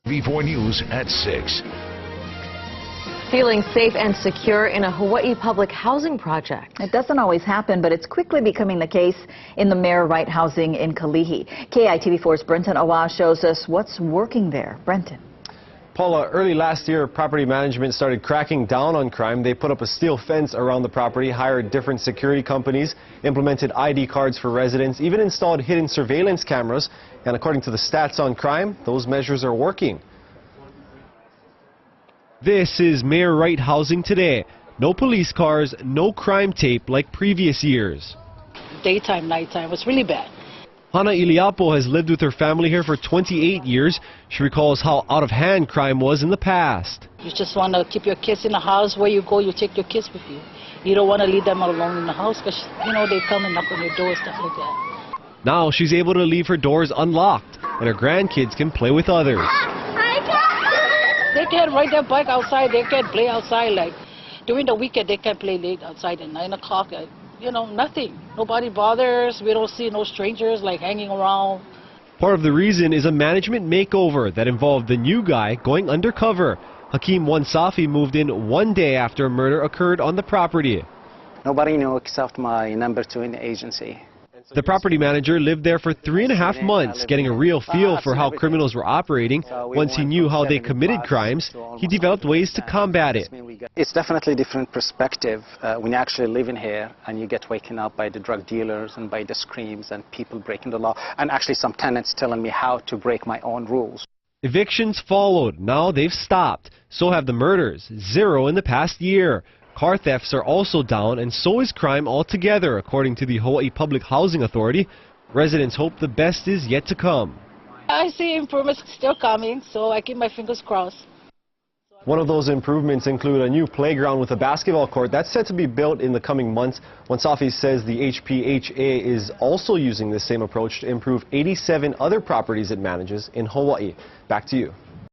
V4 News at 6. Feeling safe and secure in a Hawaii public housing project. It doesn't always happen, but it's quickly becoming the case in the Mayor Wright housing in Kalihi. KITV4's Brenton Awa shows us what's working there. Brenton. Paula, early last year, property management started cracking down on crime. They put up a steel fence around the property, hired different security companies, implemented ID cards for residents, even installed hidden surveillance cameras. And according to the stats on crime, those measures are working. This is Mayor Wright housing today. No police cars, no crime tape like previous years. Daytime, nighttime was really bad. Hana Iliapo has lived with her family here for 28 years. She recalls how out of hand crime was in the past. You just want to keep your kids in the house. Where you go, you take your kids with you. You don't want to leave them alone in the house because, you know, they come and knock on your door, stuff like that. Now she's able to leave her doors unlocked and her grandkids can play with others. They can ride their bike outside. They can play outside. Like during the weekend, they can play late outside at 9 o'clock. You know, nothing. Nobody bothers. We don't see no strangers like hanging around. Part of the reason is a management makeover that involved the new guy going undercover. Hakeem Wansafi moved in one day after a murder occurred on the property. Nobody knew except my number 2 in the agency. The property manager lived there for 3.5 months, getting a real feel for how criminals were operating. Once he knew how they committed crimes, he developed ways to combat it. It's definitely a different perspective when you actually live in here and you get waken up by the drug dealers and by the screams and people breaking the law, and actually some tenants telling me how to break my own rules. Evictions followed. Now they've stopped. So have the murders, 0 in the past year. Car thefts are also down, and so is crime altogether, according to the Hawaii Public Housing Authority. Residents hope the best is yet to come. I see improvements still coming, so I keep my fingers crossed. One of those improvements include a new playground with a basketball court that's set to be built in the coming months. Wansafi says the HPHA is also using the same approach to improve 87 other properties it manages in Hawaii. Back to you.